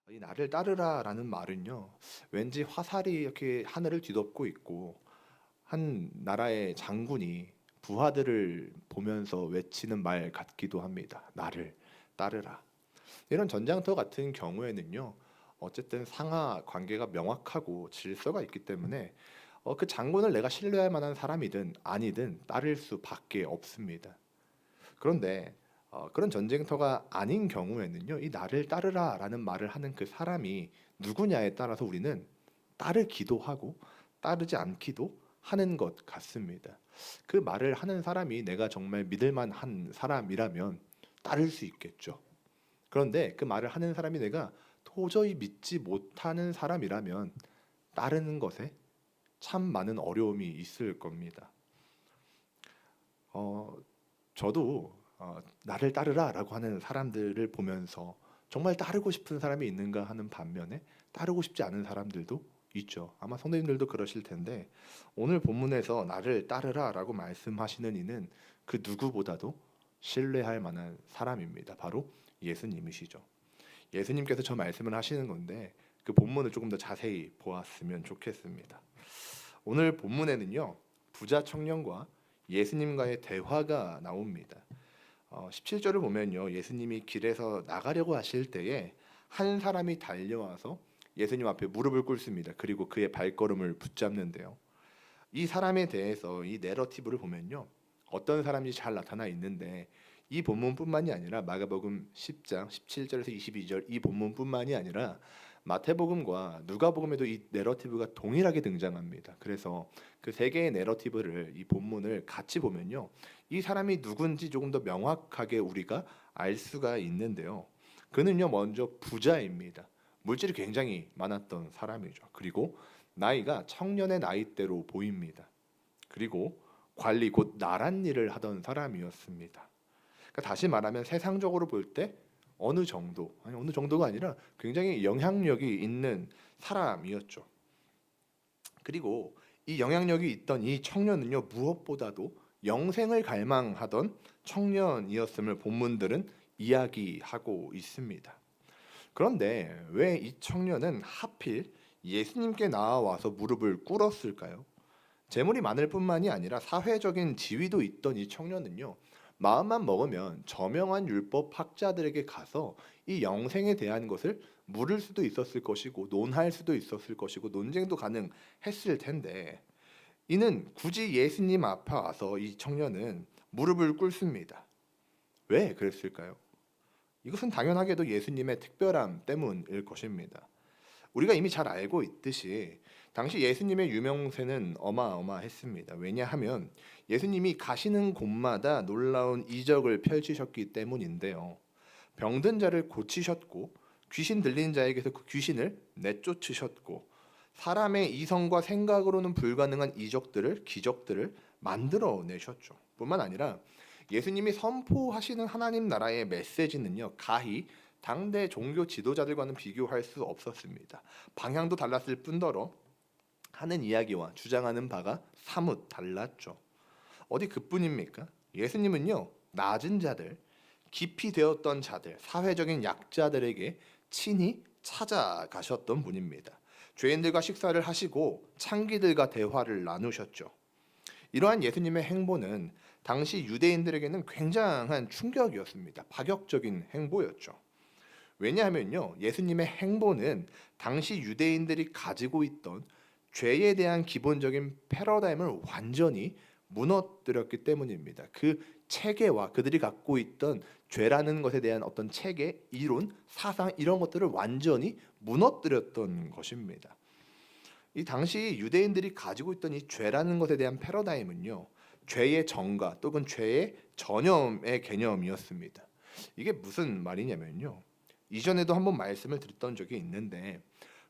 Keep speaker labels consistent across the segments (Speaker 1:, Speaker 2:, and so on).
Speaker 1: 이 나를 따르라라는 말은요. 왠지 화살이 이렇게 하늘을 뒤덮고 있고 한 나라의 장군이 부하들을 보면서 외치는 말 같기도 합니다. 나를 따르라. 이런 전장터 같은 경우에는요. 어쨌든 상하 관계가 명확하고 질서가 있기 때문에 그 장군을 내가 신뢰할 만한 사람이든 아니든 따를 수밖에 없습니다. 그런데 그런 전쟁터가 아닌 경우에는요, 이 나를 따르라라는 말을 하는 그 사람이 누구냐에 따라서 우리는 따르기도 하고 따르지 않기도 하는 것 같습니다. 그 말을 하는 사람이 내가 정말 믿을 만한 사람이라면 따를 수 있겠죠. 그런데 그 말을 하는 사람이 내가 도저히 믿지 못하는 사람이라면 따르는 것에 참 많은 어려움이 있을 겁니다. 어, 저도 나를 따르라라고 하는 사람들을 보면서 정말 따르고 싶은 사람이 있는가 하는 반면에 따르고 싶지 않은 사람들도 있죠. 아마 성도님들도 그러실 텐데 오늘 본문에서 나를 따르라라고 말씀하시는 이는 그 누구보다도 신뢰할 만한 사람입니다. 바로 예수님이시죠. 예수님께서 저 말씀을 하시는 건데 그 본문을 조금 더 자세히 보았으면 좋겠습니다. 오늘 본문에는요. 부자 청년과 예수님과의 대화가 나옵니다. 17절을 보면요. 예수님이 길에서 나가려고 하실 때에 한 사람이 달려와서 예수님 앞에 무릎을 꿇습니다. 그리고 그의 발걸음을 붙잡는데요. 이 사람에 대해서 이 내러티브를 보면요. 어떤 사람이 잘 나타나 있는데 이 본문뿐만이 아니라 마가복음 10장 17절에서 22절 이 본문뿐만이 아니라 마태복음과 누가복음에도 이 내러티브가 동일하게 등장합니다. 그래서 그 세 개의 내러티브를 이 본문을 같이 보면요. 이 사람이 누군지 조금 더 명확하게 우리가 알 수가 있는데요. 그는요 먼저 부자입니다. 물질이 굉장히 많았던 사람이죠. 그리고 나이가 청년의 나이대로 보입니다. 그리고 관리 곧 나란 일을 하던 사람이었습니다. 그러니까 다시 말하면 세상적으로 볼 때 어느 정도, 아니 어느 정도가 아니라 굉장히 영향력이 있는 사람이었죠. 그리고 이 영향력이 있던 이 청년은요 무엇보다도 영생을 갈망하던 청년이었음을 본문들은 이야기하고 있습니다. 그런데 왜 이 청년은 하필 예수님께 나와서 무릎을 꿇었을까요? 재물이 많을 뿐만이 아니라 사회적인 지위도 있던 이 청년은요. 마음만 먹으면 저명한 율법 학자들에게 가서 이 영생에 대한 것을 물을 수도 있었을 것이고 논할 수도 있었을 것이고 논쟁도 가능했을 텐데 이는 굳이 예수님 앞에 와서 이 청년은 무릎을 꿇습니다. 왜 그랬을까요? 이것은 당연하게도 예수님의 특별함 때문일 것입니다. 우리가 이미 잘 알고 있듯이 당시 예수님의 유명세는 어마어마했습니다. 왜냐하면 예수님이 가시는 곳마다 놀라운 이적을 펼치셨기 때문인데요. 병든 자를 고치셨고 귀신 들린 자에게서 그 귀신을 내쫓으셨고 사람의 이성과 생각으로는 불가능한 이적들을 기적들을 만들어내셨죠. 뿐만 아니라 예수님이 선포하시는 하나님 나라의 메시지는요. 가히 당대 종교 지도자들과는 비교할 수 없었습니다. 방향도 달랐을 뿐더러 하는 이야기와 주장하는 바가 사뭇 달랐죠. 어디 그뿐입니까? 예수님은요. 낮은 자들, 깊이 되었던 자들, 사회적인 약자들에게 친히 찾아가셨던 분입니다. 죄인들과 식사를 하시고 창기들과 대화를 나누셨죠. 이러한 예수님의 행보는 당시 유대인들에게는 굉장한 충격이었습니다. 파격적인 행보였죠. 왜냐하면요, 예수님의 행보는 당시 유대인들이 가지고 있던 죄에 대한 기본적인 패러다임을 완전히 무너뜨렸기 때문입니다. 그 체계와 그들이 갖고 있던 죄라는 것에 대한 어떤 체계, 이론, 사상 이런 것들을 완전히 무너뜨렸던 것입니다. 이 당시 유대인들이 가지고 있던 이 죄라는 것에 대한 패러다임은요, 죄의 정과 또는 죄의 전염의 개념이었습니다. 이게 무슨 말이냐면요. 이전에도 한번 말씀을 드렸던 적이 있는데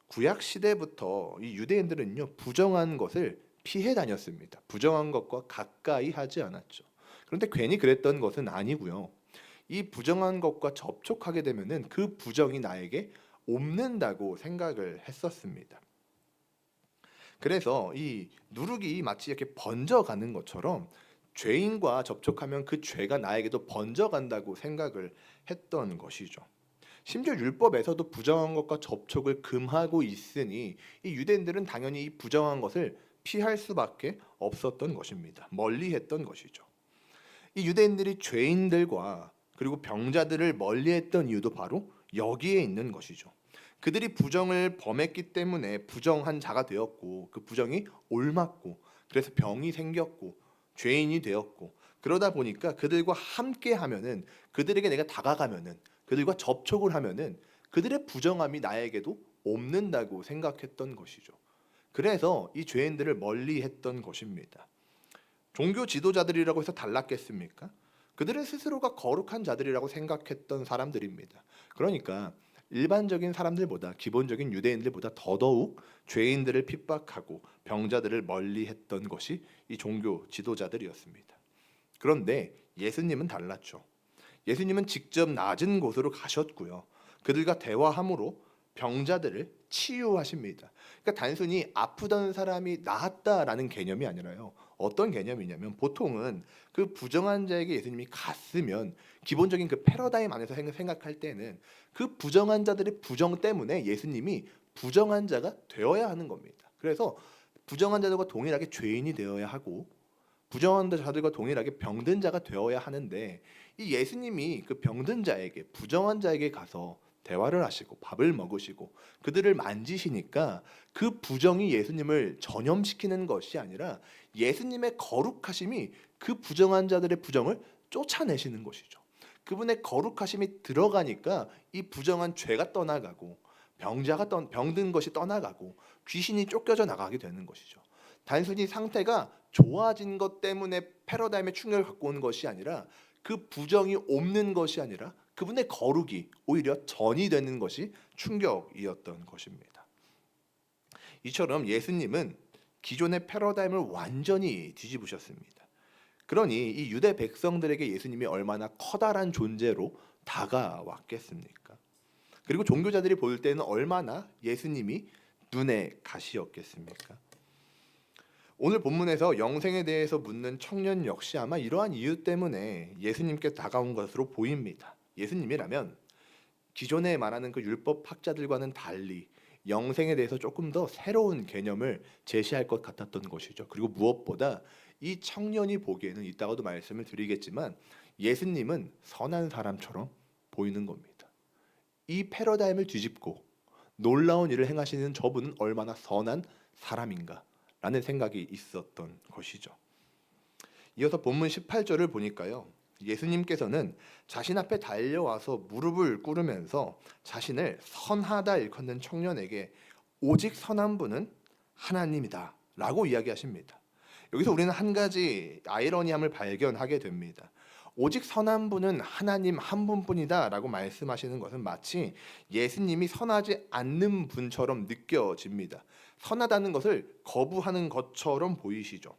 Speaker 1: 구약 시대부터 이 유대인들은요 부정한 것을 피해 다녔습니다. 부정한 것과 가까이 하지 않았죠. 그런데 괜히 그랬던 것은 아니고요. 이 부정한 것과 접촉하게 되면은 그 부정이 나에게 옮는다고 생각을 했었습니다. 그래서 이 누룩이 마치 이렇게 번져가는 것처럼 죄인과 접촉하면 그 죄가 나에게도 번져간다고 생각을 했던 것이죠. 심지어 율법에서도 부정한 것과 접촉을 금하고 있으니 이 유대인들은 당연히 이 부정한 것을 피할 수밖에 없었던 것입니다. 멀리했던 것이죠. 이 유대인들이 죄인들과 그리고 병자들을 멀리했던 이유도 바로 여기에 있는 것이죠. 그들이 부정을 범했기 때문에 부정한 자가 되었고 그 부정이 옳맞고 그래서 병이 생겼고 죄인이 되었고 그러다 보니까 그들과 함께 하면은 그들에게 내가 다가가면은 그들과 접촉을 하면은 그들의 부정함이 나에게도 옮는다고 생각했던 것이죠. 그래서 이 죄인들을 멀리했던 것입니다. 종교 지도자들이라고 해서 달랐겠습니까? 그들은 스스로가 거룩한 자들이라고 생각했던 사람들입니다. 그러니까 일반적인 사람들보다 기본적인 유대인들보다 더더욱 죄인들을 핍박하고 병자들을 멀리했던 것이 이 종교 지도자들이었습니다. 그런데 예수님은 달랐죠. 예수님은 직접 낮은 곳으로 가셨고요. 그들과 대화함으로 병자들을 치유하십니다. 그러니까 단순히 아프던 사람이 나았다라는 개념이 아니라요. 어떤 개념이냐면 보통은 그 부정한 자에게 예수님이 갔으면 기본적인 그 패러다임 안에서 생각할 때는 그 부정한 자들의 부정 때문에 예수님이 부정한 자가 되어야 하는 겁니다. 그래서 부정한 자들과 동일하게 죄인이 되어야 하고 부정한 자들과 동일하게 병든 자가 되어야 하는데 이 예수님이 그 병든 자에게 부정한 자에게 가서 대화를 하시고 밥을 먹으시고 그들을 만지시니까 그 부정이 예수님을 전염시키는 것이 아니라 예수님의 거룩하심이 그 부정한 자들의 부정을 쫓아내시는 것이죠. 그분의 거룩하심이 들어가니까 이 부정한 죄가 떠나가고 병든 것이 떠나가고 귀신이 쫓겨져 나가게 되는 것이죠. 단순히 상태가 좋아진 것 때문에 패러다임의 충격을 갖고 오는 것이 아니라 그 부정이 옮는 것이 아니라 그분의 거룩이 오히려 전이 되는 것이 충격이었던 것입니다. 이처럼 예수님은 기존의 패러다임을 완전히 뒤집으셨습니다. 그러니 이 유대 백성들에게 예수님이 얼마나 커다란 존재로 다가왔겠습니까? 그리고 종교자들이 볼 때는 얼마나 예수님이 눈에 가시였겠습니까? 오늘 본문에서 영생에 대해서 묻는 청년 역시 아마 이러한 이유 때문에 예수님께 다가온 것으로 보입니다. 예수님이라면 기존에 말하는 그 율법 학자들과는 달리 영생에 대해서 조금 더 새로운 개념을 제시할 것 같았던 것이죠. 그리고 무엇보다 이 청년이 보기에는 이따가도 말씀을 드리겠지만 예수님은 선한 사람처럼 보이는 겁니다. 이 패러다임을 뒤집고 놀라운 일을 행하시는 저분은 얼마나 선한 사람인가 라는 생각이 있었던 것이죠. 이어서 본문 18절을 보니까요. 예수님께서는 자신 앞에 달려와서 무릎을 꿇으면서 자신을 선하다 일컫는 청년에게 오직 선한 분은 하나님이다 라고 이야기하십니다. 여기서 우리는 한 가지 아이러니함을 발견하게 됩니다. 오직 선한 분은 하나님 한 분뿐이다 라고 말씀하시는 것은 마치 예수님이 선하지 않는 분처럼 느껴집니다. 선하다는 것을 거부하는 것처럼 보이시죠.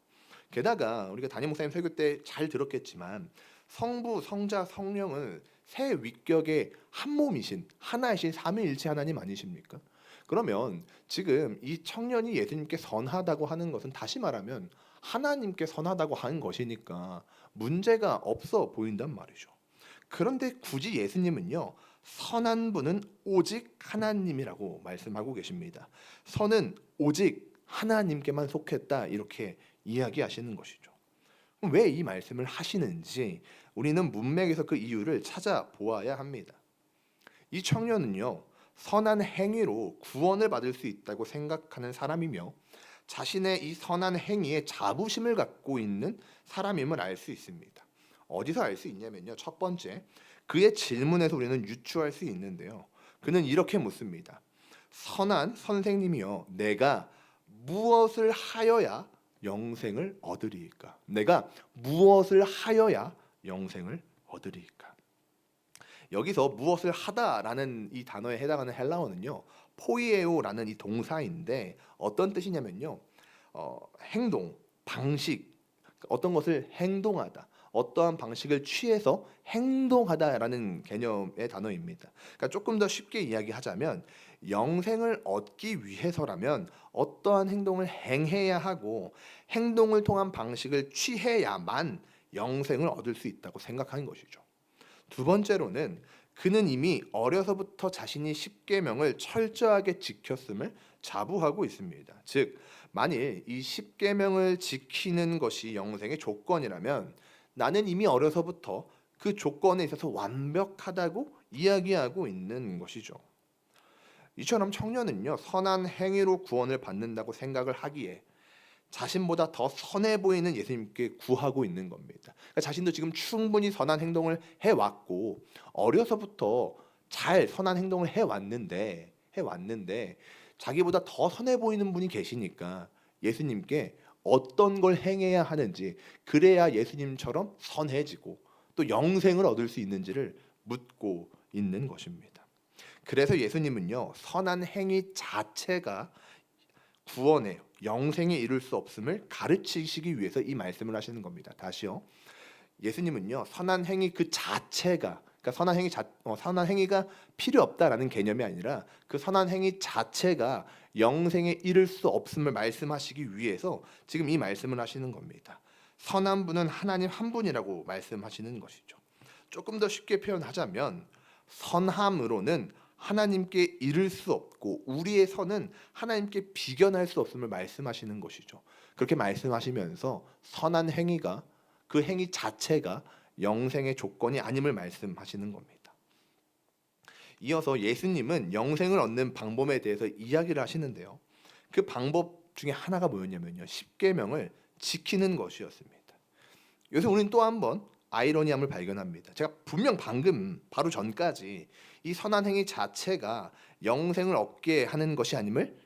Speaker 1: 게다가 우리가 담임 목사님 설교 때 잘 들었겠지만 성부, 성자, 성령은 세 위격의 한 몸이신 하나이신 삼위일체 하나님 아니십니까? 그러면 지금 이 청년이 예수님께 선하다고 하는 것은 다시 말하면 하나님께 선하다고 하는 것이니까 문제가 없어 보인단 말이죠. 그런데 굳이 예수님은요. 선한 분은 오직 하나님이라고 말씀하고 계십니다. 선은 오직 하나님께만 속했다 이렇게 이야기하시는 것이죠. 왜 이 말씀을 하시는지 우리는 문맥에서 그 이유를 찾아보아야 합니다. 이 청년은요. 선한 행위로 구원을 받을 수 있다고 생각하는 사람이며 자신의 이 선한 행위에 자부심을 갖고 있는 사람임을 알 수 있습니다. 어디서 알 수 있냐면요. 첫 번째, 그의 질문에서 우리는 유추할 수 있는데요. 그는 이렇게 묻습니다. 선한 선생님이여, 내가 무엇을 하여야 영생을 얻으리이까? 내가 무엇을 하여야 영생을 얻으리이까? 여기서 무엇을 하다라는 이 단어에 해당하는 헬라어는요. 포이에오라는 이 동사인데 어떤 뜻이냐면요. 행동, 방식, 어떤 것을 행동하다. 어떠한 방식을 취해서 행동하다라는 개념의 단어입니다. 그러니까 조금 더 쉽게 이야기하자면 영생을 얻기 위해서라면 어떠한 행동을 행해야 하고 행동을 통한 방식을 취해야만 영생을 얻을 수 있다고 생각하는 것이죠. 두 번째로는 그는 이미 어려서부터 자신이 십계명을 철저하게 지켰음을 자부하고 있습니다. 즉, 만일 이 십계명을 지키는 것이 영생의 조건이라면 나는 이미 어려서부터 그 조건에 있어서 완벽하다고 이야기하고 있는 것이죠. 이처럼 청년은요, 선한 행위로 구원을 받는다고 생각을 하기에 자신보다 더 선해 보이는 예수님께 구하고 있는 겁니다. 그러니까 자신도 지금 충분히 선한 행동을 해왔고 어려서부터 잘 선한 행동을 해왔는데 자기보다 더 선해 보이는 분이 계시니까 예수님께 어떤 걸 행해야 하는지, 그래야 예수님처럼 선해지고 또 영생을 얻을 수 있는지를 묻고 있는 것입니다. 그래서 예수님은요, 선한 행위 자체가 구원에 영생에 이룰 수 없음을 가르치시기 위해서 이 말씀을 하시는 겁니다. 다시요. 예수님은요, 선한 행위 그 자체가, 그러니까 선한 행위가 필요 없다라는 개념이 아니라 그 선한 행위 자체가 영생에 이를 수 없음을 말씀하시기 위해서 지금 이 말씀을 하시는 겁니다. 선한 분은 하나님 한 분이라고 말씀하시는 것이죠. 조금 더 쉽게 표현하자면 선함으로는 하나님께 이를 수 없고 우리의 선은 하나님께 비견할 수 없음을 말씀하시는 것이죠. 그렇게 말씀하시면서 선한 행위가, 그 행위 자체가 영생의 조건이 아님을 말씀하시는 겁니다. 이어서 예수님은 영생을 얻는 방법에 대해서 이야기를 하시는데요. 그 방법 중에 하나가 뭐였냐면요, 십계명을 지키는 것이었습니다. 여기서 우리는 또 한 번 아이러니함을 발견합니다. 제가 분명 방금 바로 전까지 이 선한 행위 자체가 영생을 얻게 하는 것이 아님을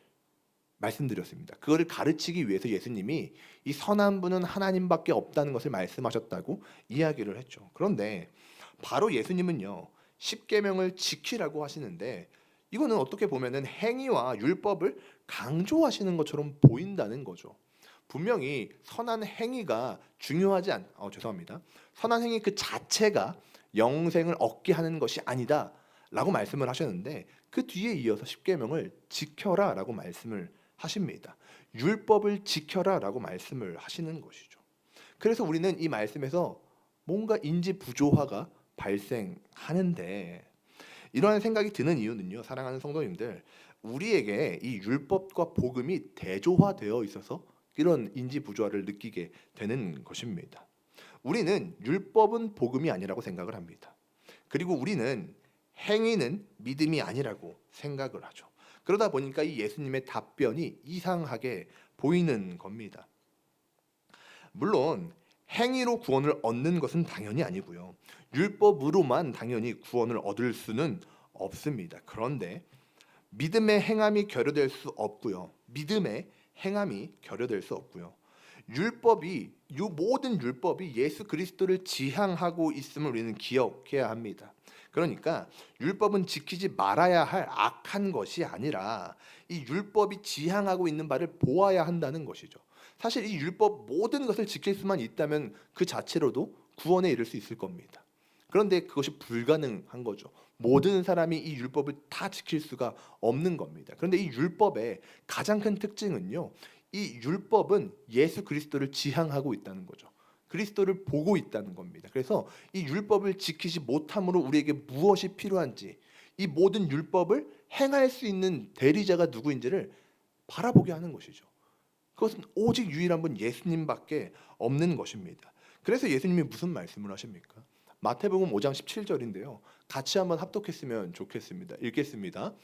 Speaker 1: 말씀드렸습니다. 그거를 가르치기 위해서 예수님이 이 선한 분은 하나님밖에 없다는 것을 말씀하셨다고 이야기를 했죠. 그런데 바로 예수님은요, 십계명을 지키라고 하시는데 이거는 어떻게 보면은 행위와 율법을 강조하시는 것처럼 보인다는 거죠. 분명히 선한 행위가 선한 행위 그 자체가 영생을 얻게 하는 것이 아니다라고 말씀을 하셨는데 그 뒤에 이어서 십계명을 지켜라라고 말씀을 하십니다. 율법을 지켜라라고 말씀을 하시는 것이죠. 그래서 우리는 이 말씀에서 뭔가 인지 부조화가 발생하는데, 이러한 생각이 드는 이유는요, 사랑하는 성도님들, 우리에게 이 율법과 복음이 대조화되어 있어서 이런 인지 부조화를 느끼게 되는 것입니다. 우리는 율법은 복음이 아니라고 생각을 합니다. 그리고 우리는 행위는 믿음이 아니라고 생각을 하죠. 그러다 보니까 이 예수님의 답변이 이상하게 보이는 겁니다. 물론 행위로 구원을 얻는 것은 당연히 아니고요, 율법으로만 당연히 구원을 얻을 수는 없습니다. 그런데 믿음의 행함이 결여될 수 없고요, 믿음의 행함이 결여될 수 없고요, 모든 율법이 예수 그리스도를 지향하고 있음을 우리는 기억해야 합니다. 그러니까 율법은 지키지 말아야 할 악한 것이 아니라 이 율법이 지향하고 있는 바를 보아야 한다는 것이죠. 사실 이 율법 모든 것을 지킬 수만 있다면 그 자체로도 구원에 이를 수 있을 겁니다. 그런데 그것이 불가능한 거죠. 모든 사람이 이 율법을 다 지킬 수가 없는 겁니다. 그런데 이 율법의 가장 큰 특징은요, 이 율법은 예수 그리스도를 지향하고 있다는 거죠. 그리스도를 보고 있다는 겁니다. 그래서 이 율법을 지키지 못함으로 우리에게 무엇이 필요한지, 이 모든 율법을 행할 수 있는 대리자가 누구인지를 바라보게 하는 것이죠. 그것은 오직 유일한 분 예수님밖에 없는 것입니다. 그래서 예수님이 무슨 말씀을 하십니까? 마태복음 5장 17절인데요. 같이 한번 합독했으면 좋겠습니다. 읽겠습니다.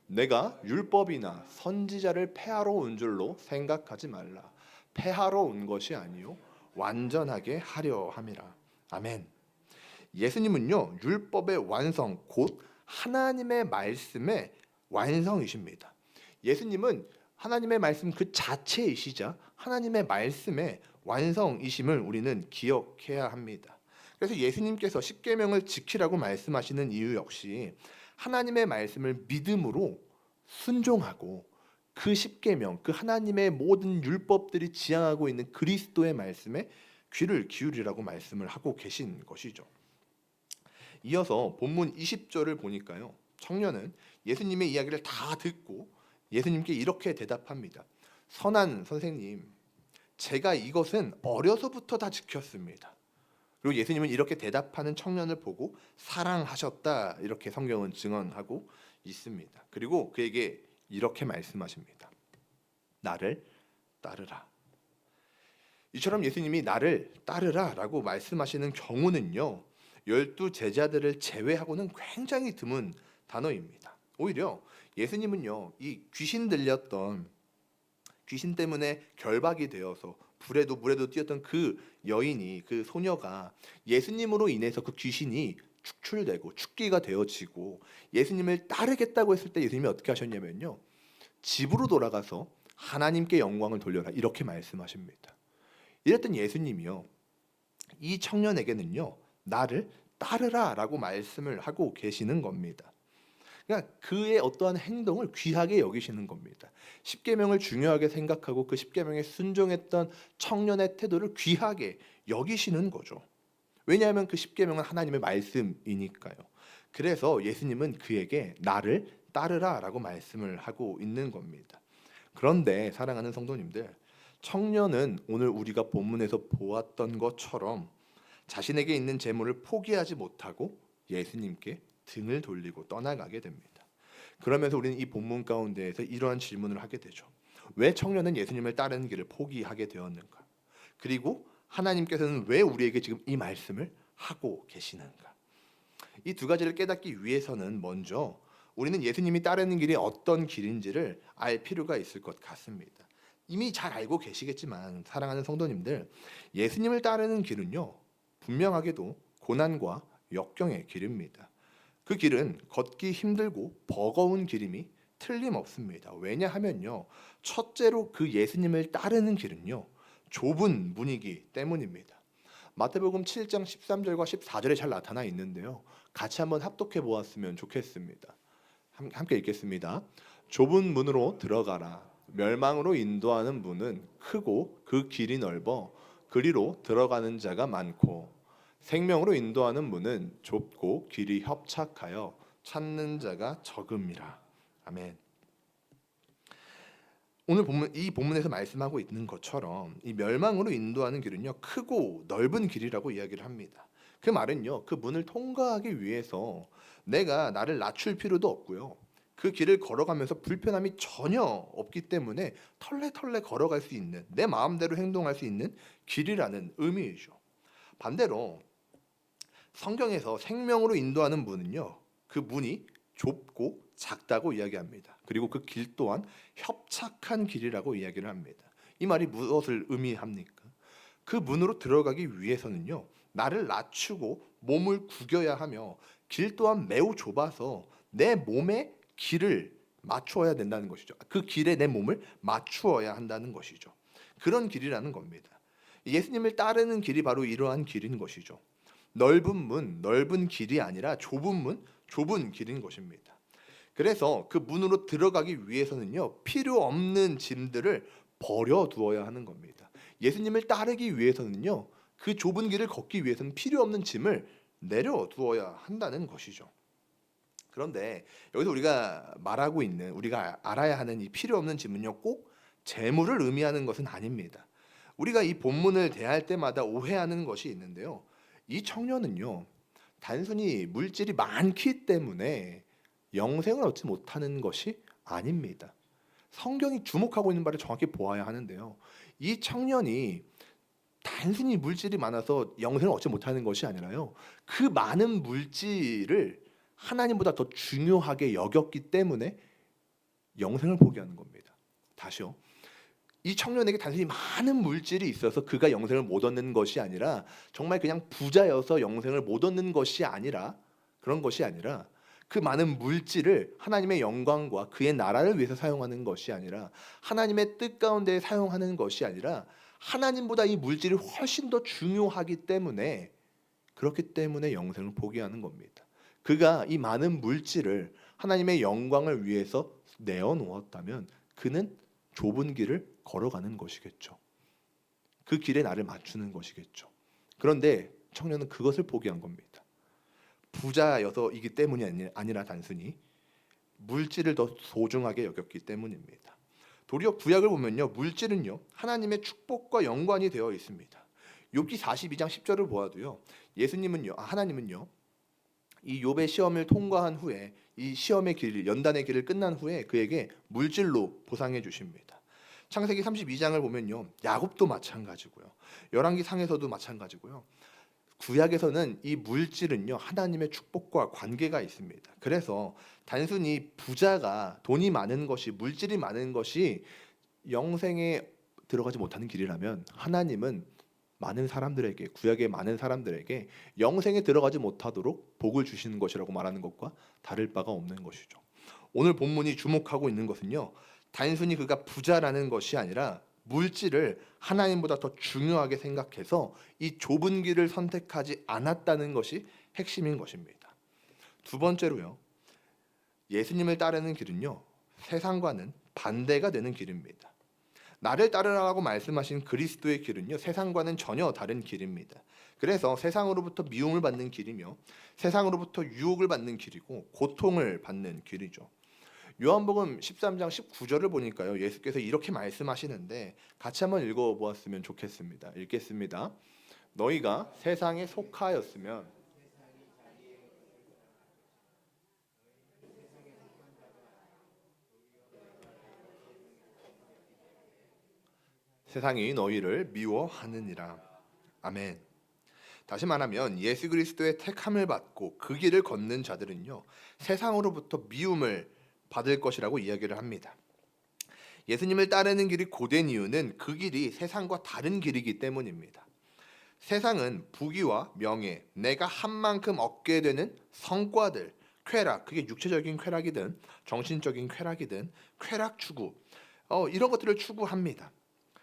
Speaker 1: 내가 율법이나 선지자를 폐하러 온 줄로 생각하지 말라. 폐하러 온 것이 아니요 완전하게 하려 함이라. 아멘. 예수님은요, 율법의 완성, 곧 하나님의 말씀의 완성이십니다. 예수님은 하나님의 말씀 그 자체이시자 하나님의 말씀의 완성이심을 우리는 기억해야 합니다. 그래서 예수님께서 십계명을 지키라고 말씀하시는 이유 역시 하나님의 말씀을 믿음으로 순종하고 그 십계명, 그 하나님의 모든 율법들이 지향하고 있는 그리스도의 말씀에 귀를 기울이라고 말씀을 하고 계신 것이죠. 이어서 본문 20절을 보니까요, 청년은 예수님의 이야기를 다 듣고 예수님께 이렇게 대답합니다. 선한 선생님, 제가 이것은 어려서부터 다 지켰습니다. 그리고 예수님은 이렇게 대답하는 청년을 보고 사랑하셨다 이렇게 성경은 증언하고 있습니다. 그리고 그에게 이렇게 말씀하십니다. 나를 따르라. 이처럼 예수님이 나를 따르라라고 말씀하시는 경우는요, 12제자들을 제외하고는 굉장히 드문 단어입니다. 오히려 예수님은요, 이 귀신 때문에 결박이 되어서 불에도 물에도 뛰었던 그 여인이, 그 소녀가 예수님으로 인해서 그 귀신이 축출되고 죽기가 되어지고 예수님을 따르겠다고 했을 때 예수님이 어떻게 하셨냐면요, 집으로 돌아가서 하나님께 영광을 돌려라 이렇게 말씀하십니다. 이랬던 예수님이요, 이 청년에게는요, 나를 따르라라고 말씀을 하고 계시는 겁니다. 그러니까 그의 어떠한 행동을 귀하게 여기시는 겁니다. 십계명을 중요하게 생각하고 그 십계명에 순종했던 청년의 태도를 귀하게 여기시는 거죠. 왜냐하면 그 십계명은 하나님의 말씀이니까요. 그래서 예수님은 그에게 나를 따르라라고 말씀을 하고 있는 겁니다. 그런데 사랑하는 성도님들, 청년은 오늘 우리가 본문에서 보았던 것처럼 자신에게 있는 재물을 포기하지 못하고 예수님께 등을 돌리고 떠나가게 됩니다. 그러면서 우리는 이 본문 가운데에서 이러한 질문을 하게 되죠. 왜 청년은 예수님을 따르는 길을 포기하게 되었는가? 그리고 하나님께서는 왜 우리에게 지금 이 말씀을 하고 계시는가? 이 두 가지를 깨닫기 위해서는 먼저 우리는 예수님이 따르는 길이 어떤 길인지를 알 필요가 있을 것 같습니다. 이미 잘 알고 계시겠지만 사랑하는 성도님들, 예수님을 따르는 길은요, 분명하게도 고난과 역경의 길입니다. 그 길은 걷기 힘들고 버거운 길임이 틀림없습니다. 왜냐하면요, 첫째로 그 예수님을 따르는 길은요, 좁은 문이기 때문입니다. 마태복음 7장 13절과 14절에 잘 나타나 있는데요, 같이 한번 합독해 보았으면 좋겠습니다. 함께 읽겠습니다. 좁은 문으로 들어가라. 멸망으로 인도하는 문은 크고 그 길이 넓어 그리로 들어가는 자가 많고 생명으로 인도하는 문은 좁고 길이 협착하여 찾는 자가 적음이라. 아멘. 오늘 이 본문에서 말씀하고 있는 것처럼 이 멸망으로 인도하는 길은요, 크고 넓은 길이라고 이야기를 합니다. 그 말은요, 그 문을 통과하기 위해서 내가 나를 낮출 필요도 없고요, 그 길을 걸어가면서 불편함이 전혀 없기 때문에 털레털레 걸어갈 수 있는, 내 마음대로 행동할 수 있는 길이라는 의미이죠. 반대로 성경에서 생명으로 인도하는 문은요, 그 문이 좁고 작다고 이야기합니다. 그리고 그 길 또한 협착한 길이라고 이야기를 합니다. 이 말이 무엇을 의미합니까? 그 문으로 들어가기 위해서는요, 나를 낮추고 몸을 구겨야 하며 길 또한 매우 좁아서 내 몸의 길을 맞추어야 된다는 것이죠. 그 길에 내 몸을 맞추어야 한다는 것이죠. 그런 길이라는 겁니다. 예수님을 따르는 길이 바로 이러한 길인 것이죠. 넓은 문, 넓은 길이 아니라 좁은 문, 좁은 길인 것입니다. 그래서 그 문으로 들어가기 위해서는요, 필요 없는 짐들을 버려두어야 하는 겁니다. 예수님을 따르기 위해서는요, 그 좁은 길을 걷기 위해서는 필요 없는 짐을 내려두어야 한다는 것이죠. 그런데 여기서 우리가 알아야 하는 이 필요 없는 짐은요, 꼭 재물을 의미하는 것은 아닙니다. 우리가 이 본문을 대할 때마다 오해하는 것이 있는데요, 이 청년은요, 단순히 물질이 많기 때문에 영생을 얻지 못하는 것이 아닙니다. 성경이 주목하고 있는 바를 정확히 보아야 하는데요, 이 청년이 단순히 물질이 많아서 영생을 얻지 못하는 것이 아니라요, 그 많은 물질을 하나님보다 더 중요하게 여겼기 때문에 영생을 포기하는 겁니다. 다시요. 이 청년에게 단순히 많은 물질이 있어서 그가 영생을 못 얻는 것이 아니라, 정말 그냥 부자여서 영생을 못 얻는 것이 아니라, 그런 것이 아니라 그 많은 물질을 하나님의 영광과 그의 나라를 위해서 사용하는 것이 아니라, 하나님의 뜻 가운데 사용하는 것이 아니라, 하나님보다 이 물질이 훨씬 더 중요하기 때문에, 그렇기 때문에 영생을 포기하는 겁니다. 그가 이 많은 물질을 하나님의 영광을 위해서 내어놓았다면 그는 좁은 길을 걸어가는 것이겠죠. 그 길에 나를 맞추는 것이겠죠. 그런데 청년은 그것을 포기한 겁니다. 부자여서이기 때문이 아니라 단순히 물질을 더 소중하게 여겼기 때문입니다. 도리어 구약을 보면요, 물질은요, 하나님의 축복과 연관이 되어 있습니다. 욥기 42장 10절을 보아도요. 하나님은요. 이 욥의 시험을 통과한 후에 이 시험의 길, 연단의 길을 끝난 후에 그에게 물질로 보상해 주십니다. 창세기 32장을 보면요. 야곱도 마찬가지고요. 열왕기 상에서도 마찬가지고요. 구약에서는 이 물질은요. 하나님의 축복과 관계가 있습니다. 그래서 단순히 부자가 돈이 많은 것이 물질이 많은 것이 영생에 들어가지 못하는 길이라면 하나님은 많은 사람들에게 구약의 많은 사람들에게 영생에 들어가지 못하도록 복을 주시는 것이라고 말하는 것과 다를 바가 없는 것이죠. 오늘 본문이 주목하고 있는 것은요. 단순히 그가 부자라는 것이 아니라 물질을 하나님보다 더 중요하게 생각해서 이 좁은 길을 선택하지 않았다는 것이 핵심인 것입니다. 두 번째로요. 예수님을 따르는 길은요. 세상과는 반대가 되는 길입니다. 나를 따르라고 말씀하신 그리스도의 길은요. 세상과는 전혀 다른 길입니다. 그래서 세상으로부터 미움을 받는 길이며 세상으로부터 유혹을 받는 길이고 고통을 받는 길이죠. 요한복음 13장 19절을 보니까요. 예수께서 이렇게 말씀하시는데 같이 한번 읽어보았으면 좋겠습니다. 읽겠습니다. 너희가 세상에 속하였으면 세상이 너희를 미워하느니라. 아멘. 다시 말하면 예수 그리스도의 택함을 받고 그 길을 걷는 자들은요. 세상으로부터 미움을 받을 것이라고 이야기를 합니다. 예수님을 따르는 길이 고된 이유는 그 길이 세상과 다른 길이기 때문입니다. 세상은 부귀와 명예, 내가 한 만큼 얻게 되는 성과들, 쾌락, 그게 육체적인 쾌락이든 정신적인 쾌락이든 쾌락 추구, 이런 것들을 추구합니다.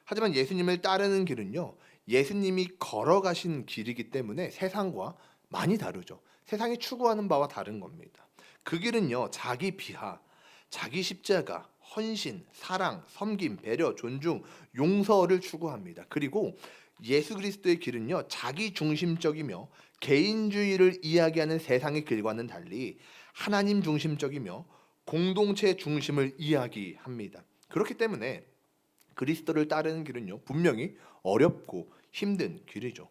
Speaker 1: 하지만 예수님을 따르는 길은요. 예수님이 걸어가신 길이기 때문에 세상과 많이 다르죠. 세상이 추구하는 바와 다른 겁니다. 그 길은요. 자기 비하, 자기 십자가, 헌신, 사랑, 섬김, 배려, 존중, 용서를 추구합니다. 그리고 예수 그리스도의 길은요. 자기 중심적이며 개인주의를 이야기하는 세상의 길과는 달리 하나님 중심적이며 공동체 중심을 이야기합니다. 그렇기 때문에 그리스도를 따르는 길은요. 분명히 어렵고 힘든 길이죠.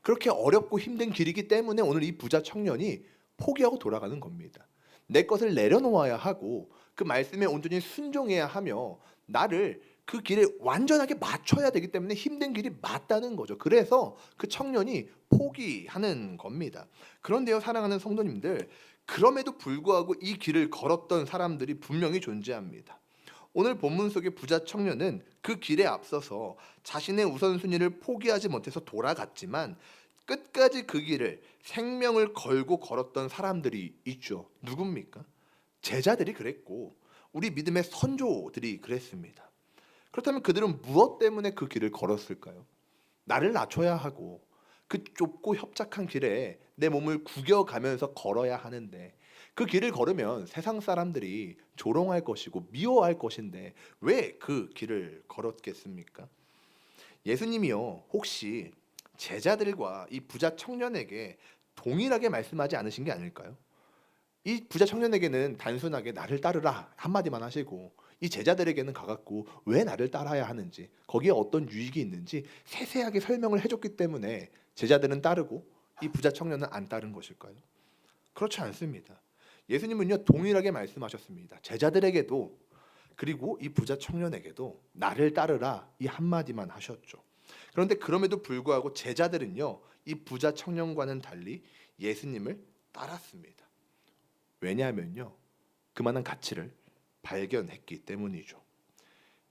Speaker 1: 그렇게 어렵고 힘든 길이기 때문에 오늘 이 부자 청년이 포기하고 돌아가는 겁니다. 내 것을 내려놓아야 하고 그 말씀에 온전히 순종해야 하며 나를 그 길에 완전하게 맞춰야 되기 때문에 힘든 길이 맞다는 거죠. 그래서 그 청년이 포기하는 겁니다. 그런데요, 사랑하는 성도님들, 그럼에도 불구하고 이 길을 걸었던 사람들이 분명히 존재합니다. 오늘 본문 속의 부자 청년은 그 길에 앞서서 자신의 우선순위를 포기하지 못해서 돌아갔지만 끝까지 그 길을 생명을 걸고 걸었던 사람들이 있죠. 누굽니까? 제자들이 그랬고 우리 믿음의 선조들이 그랬습니다. 그렇다면 그들은 무엇 때문에 그 길을 걸었을까요? 나를 낮춰야 하고 그 좁고 협착한 길에 내 몸을 구겨가면서 걸어야 하는데 그 길을 걸으면 세상 사람들이 조롱할 것이고 미워할 것인데 왜 그 길을 걸었겠습니까? 예수님이요 혹시 제자들과 이 부자 청년에게 동일하게 말씀하지 않으신 게 아닐까요? 이 부자 청년에게는 단순하게 나를 따르라 한마디만 하시고 이 제자들에게는 가갖고 왜 나를 따라야 하는지 거기에 어떤 유익이 있는지 세세하게 설명을 해줬기 때문에 제자들은 따르고 이 부자 청년은 안 따른 것일까요? 그렇지 않습니다. 예수님은요 동일하게 말씀하셨습니다. 제자들에게도 그리고 이 부자 청년에게도 나를 따르라 이 한마디만 하셨죠. 그런데 그럼에도 불구하고 제자들은요 이 부자 청년과는 달리 예수님을 따랐습니다. 왜냐하면요 그만한 가치를 발견했기 때문이죠.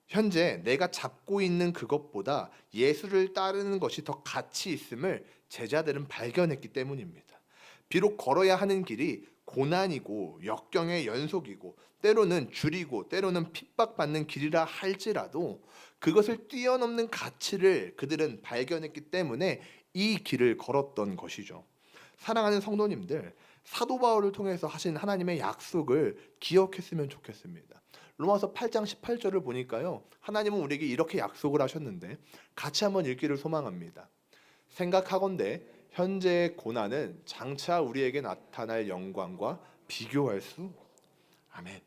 Speaker 1: 현재 내가 잡고 있는 그것보다 예수를 따르는 것이 더 가치 있음을 제자들은 발견했기 때문입니다. 비록 걸어야 하는 길이 고난이고 역경의 연속이고 때로는 줄이고 때로는 핍박받는 길이라 할지라도 그것을 뛰어넘는 가치를 그들은 발견했기 때문에 이 길을 걸었던 것이죠. 사랑하는 성도님들, 사도 바울을 통해서 하신 하나님의 약속을 기억했으면 좋겠습니다. 로마서 8장 18절을 보니까요. 하나님은 우리에게 이렇게 약속을 하셨는데 같이 한번 읽기를 소망합니다. 생각하건대 현재의 고난은 장차 우리에게 나타날 영광과 비교할 수. 아멘.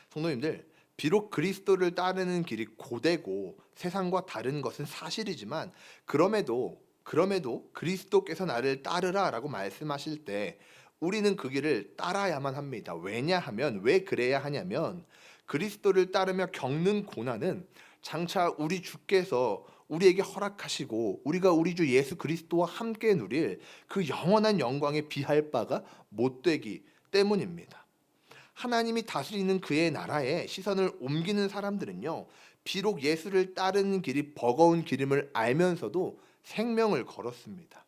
Speaker 1: 성도님들, 비록 그리스도를 따르는 길이 고되고 세상과 다른 것은 사실이지만 그럼에도 그리스도께서 나를 따르라라고 말씀하실 때 우리는 그 길을 따라야만 합니다. 왜냐하면 왜 그래야 하냐면 그리스도를 따르며 겪는 고난은 장차 우리 주께서 우리에게 허락하시고 우리가 우리 주 예수 그리스도와 함께 누릴 그 영원한 영광에 비할 바가 못 되기 때문입니다. 하나님이 다스리는 그의 나라에 시선을 옮기는 사람들은요, 비록 예수를 따르는 길이 버거운 길임을 알면서도 생명을 걸었습니다.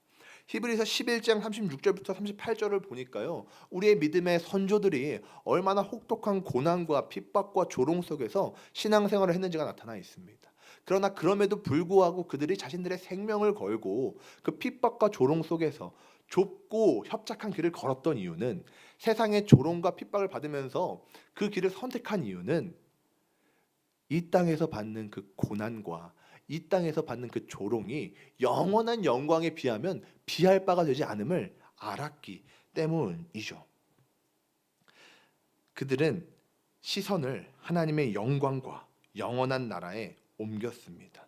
Speaker 1: 히브리서 11장 36절부터 38절을 보니까요, 우리의 믿음의 선조들이 얼마나 혹독한 고난과 핍박과 조롱 속에서 신앙생활을 했는지가 나타나 있습니다. 그러나 그럼에도 불구하고 그들이 자신들의 생명을 걸고 그 핍박과 조롱 속에서 좁고 협착한 길을 걸었던 이유는, 세상의 조롱과 핍박을 받으면서 그 길을 선택한 이유는 이 땅에서 받는 그 고난과 이 땅에서 받는 그 조롱이 영원한 영광에 비하면 비할 바가 되지 않음을 알았기 때문이죠. 그들은 시선을 하나님의 영광과 영원한 나라에 옮겼습니다.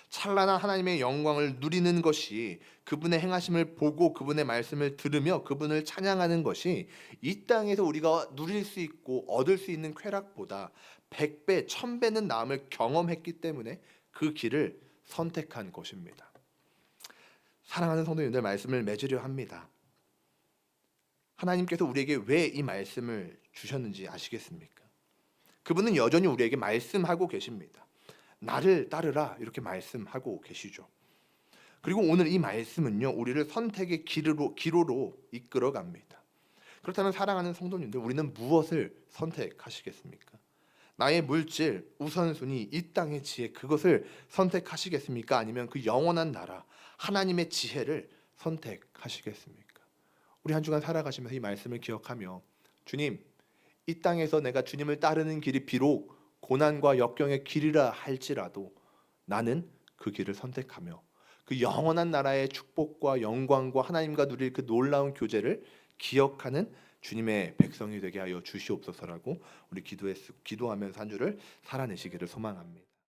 Speaker 1: 찬란한 하나님의 영광을 누리는 것이, 그분의 행하심을 보고 그분의 말씀을 들으며 그분을 찬양하는 것이 이 땅에서 우리가 누릴 수 있고 얻을 수 있는 쾌락보다 100배, 1000배는 나음을 경험했기 때문에 그 길을 선택한 것입니다. 사랑하는 성도님들, 말씀을 맺으려 합니다. 하나님께서 우리에게 왜 이 말씀을 주셨는지 아시겠습니까? 그분은 여전히 우리에게 말씀하고 계십니다. 나를 따르라, 이렇게 말씀하고 계시죠. 그리고 오늘 이 말씀은요, 우리를 선택의 기로로 이끌어 갑니다. 그렇다면 사랑하는 성도님들, 우리는 무엇을 선택하시겠습니까? 나의 물질, 우선순위, 이 땅의 지혜, 그것을 선택하시겠습니까? 아니면 그 영원한 나라, 하나님의 지혜를 선택하시겠습니까? 우리 한 주간 살아가시면서 이 말씀을 기억하며, 주님, 이 땅에서 내가 주님을 따르는 길이 비록 고난과 역경의 길이라 할지라도 나는 그 길을 선택하며 그 영원한 나라의 축복과 영광과 하나님과 누릴 그 놀라운 교제를 기억하는 주님의 백성이 되게 하여 주시옵소서라고 우리 기도하면서 한 주를 살아내시기를 소망합니다.